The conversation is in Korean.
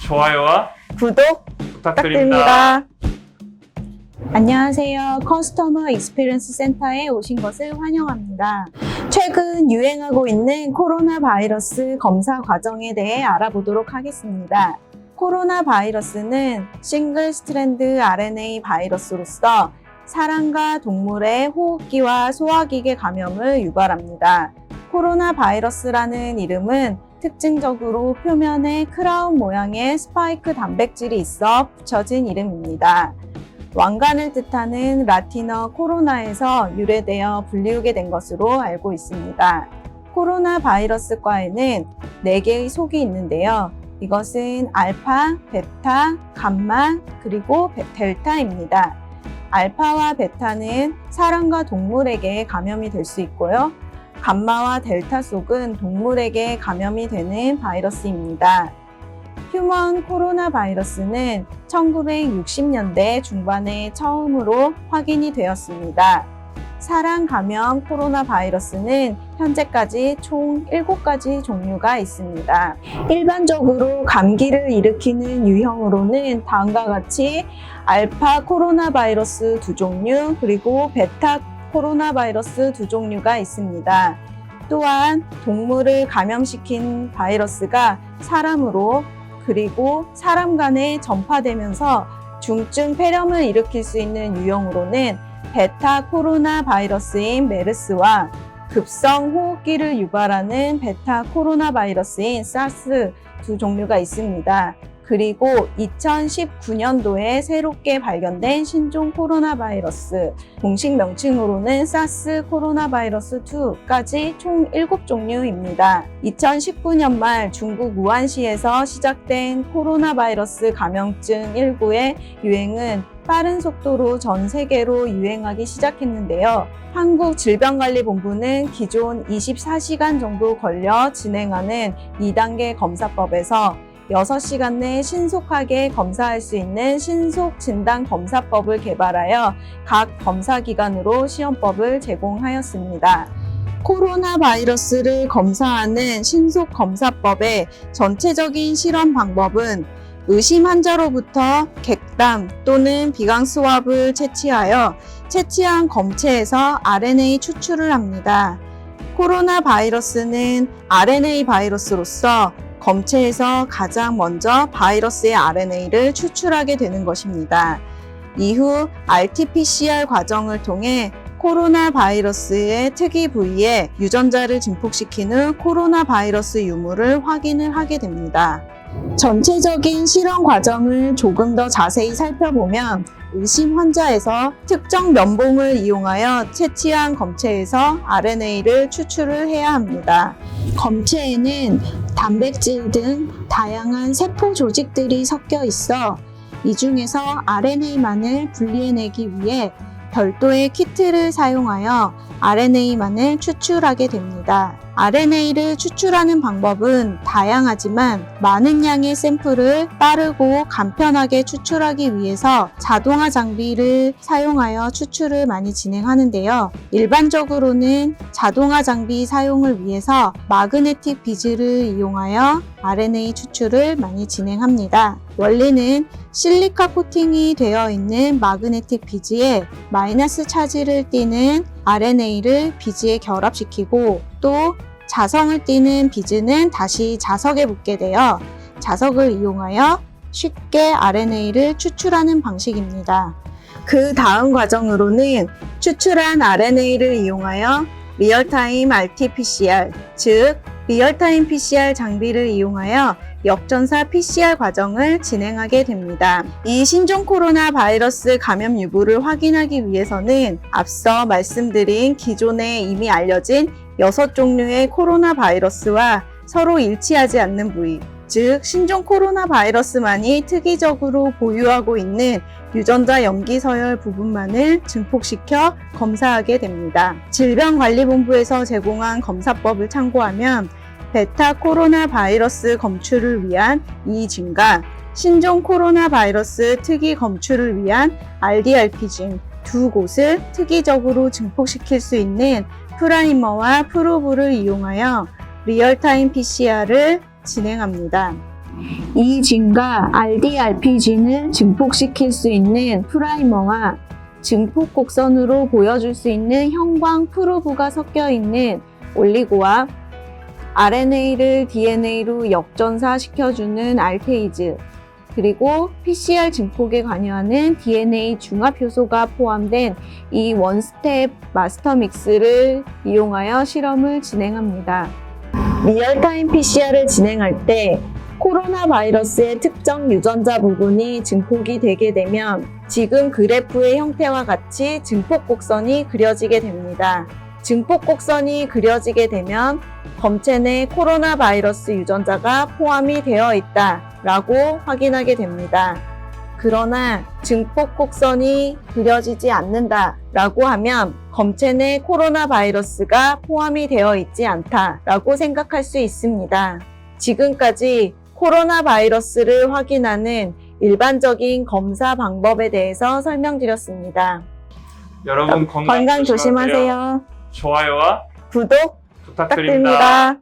좋아요와 구독 부탁드립니다. 안녕하세요. 커스터머 익스피리언스 센터에 오신 것을 환영합니다. 최근 유행하고 있는 코로나 바이러스 검사 과정에 대해 알아보도록 하겠습니다. 코로나 바이러스는 싱글 스트랜드 RNA 바이러스로서 사람과 동물의 호흡기와 소화기계 감염을 유발합니다. 코로나 바이러스라는 이름은 특징적으로 표면에 크라운 모양의 스파이크 단백질이 있어 붙여진 이름입니다. 왕관을 뜻하는 라틴어 코로나에서 유래되어 불리우게 된 것으로 알고 있습니다. 코로나 바이러스과에는 4개의 속이 있는데요. 이것은 알파, 베타, 감마, 그리고 델타입니다. 알파와 베타는 사람과 동물에게 감염이 될 수 있고요. 감마와 델타 속은 동물에게 감염이 되는 바이러스입니다. 휴먼 코로나 바이러스는 1960년대 중반에 처음으로 확인이 되었습니다. 사람 감염 코로나 바이러스는 현재까지 총 7가지 종류가 있습니다. 일반적으로 감기를 일으키는 유형으로는 다음과 같이 알파 코로나 바이러스 2종류, 그리고 베타 코로나 바이러스 2종류가 있습니다. 또한 동물을 감염시킨 바이러스가 사람으로 그리고 사람 간에 전파되면서 중증 폐렴을 일으킬 수 있는 유형으로는 베타 코로나 바이러스인 메르스와 급성 호흡기를 유발하는 베타 코로나 바이러스인 사스 2종류가 있습니다. 그리고 2019년도에 새롭게 발견된 신종 코로나 바이러스, 공식 명칭으로는 사스 코로나 바이러스 2까지 총 7종류입니다. 2019년 말 중국 우한시에서 시작된 코로나 바이러스 감염증 19의 유행은 빠른 속도로 전 세계로 유행하기 시작했는데요. 한국질병관리본부는 기존 24시간 정도 걸려 진행하는 2단계 검사법에서 6시간 내 신속하게 검사할 수 있는 신속진단검사법을 개발하여 각 검사기관으로 시험법을 제공하였습니다. 코로나 바이러스를 검사하는 신속검사법의 전체적인 실험 방법은 의심 환자로부터 객담 또는 비강 스왑을 채취하여 채취한 검체에서 RNA 추출을 합니다. 코로나 바이러스는 RNA 바이러스로서 검체에서 가장 먼저 바이러스의 RNA를 추출하게 되는 것입니다. 이후 RT-PCR 과정을 통해 코로나 바이러스의 특이 부위에 유전자를 증폭시킨 후 코로나 바이러스 유무를 확인을 하게 됩니다. 전체적인 실험 과정을 조금 더 자세히 살펴보면 의심 환자에서 특정 면봉을 이용하여 채취한 검체에서 RNA를 추출을 해야 합니다. 검체에는 단백질 등 다양한 세포 조직들이 섞여 있어 이 중에서 RNA만을 분리해내기 위해 별도의 키트를 사용하여 RNA만을 추출하게 됩니다. RNA를 추출하는 방법은 다양하지만 많은 양의 샘플을 빠르고 간편하게 추출하기 위해서 자동화 장비를 사용하여 추출을 많이 진행하는데요. 일반적으로는 자동화 장비 사용을 위해서 마그네틱 비즈를 이용하여 RNA 추출을 많이 진행합니다. 원리는 실리카 코팅이 되어 있는 마그네틱 비즈에 마이너스 차지를 띠는 RNA를 비즈에 결합시키고 또 자성을 띠는 비즈는 다시 자석에 붙게 되어 자석을 이용하여 쉽게 RNA를 추출하는 방식입니다. 그 다음 과정으로는 추출한 RNA를 이용하여 리얼타임 RT-PCR, 즉 리얼타임 PCR 장비를 이용하여 역전사 PCR 과정을 진행하게 됩니다. 이 신종 코로나 바이러스 감염 유무를 확인하기 위해서는 앞서 말씀드린 기존에 이미 알려진 6종류의 코로나 바이러스와 서로 일치하지 않는 부위, 즉 신종 코로나 바이러스만이 특이적으로 보유하고 있는 유전자 염기 서열 부분만을 증폭시켜 검사하게 됩니다. 질병관리본부에서 제공한 검사법을 참고하면 베타 코로나 바이러스 검출을 위한 이진과 신종 코로나 바이러스 특이 검출을 위한 RDRP진 두 곳을 특이적으로 증폭시킬 수 있는 프라이머와 프로브를 이용하여 리얼타임 PCR을 진행합니다. 이 진과 RDRP 진을 증폭시킬 수 있는 프라이머와 증폭 곡선으로 보여줄 수 있는 형광 프로브가 섞여 있는 올리고와 RNA를 DNA로 역전사 시켜주는 알테이즈, 그리고 PCR 증폭에 관여하는 DNA 중합 효소가 포함된 이 원스텝 마스터 믹스를 이용하여 실험을 진행합니다. 리얼타임 PCR을 진행할 때 코로나 바이러스의 특정 유전자 부분이 증폭이 되게 되면 지금 그래프의 형태와 같이 증폭 곡선이 그려지게 됩니다. 증폭 곡선이 그려지게 되면 검체 내 코로나 바이러스 유전자가 포함이 되어 있다라고 확인하게 됩니다. 그러나 증폭 곡선이 그려지지 않는다라고 하면 검체 내 코로나 바이러스가 포함이 되어 있지 않다라고 생각할 수 있습니다. 지금까지 코로나 바이러스를 확인하는 일반적인 검사 방법에 대해서 설명드렸습니다. 여러분 건강 조심하세요. 좋아요와 구독 부탁드립니다.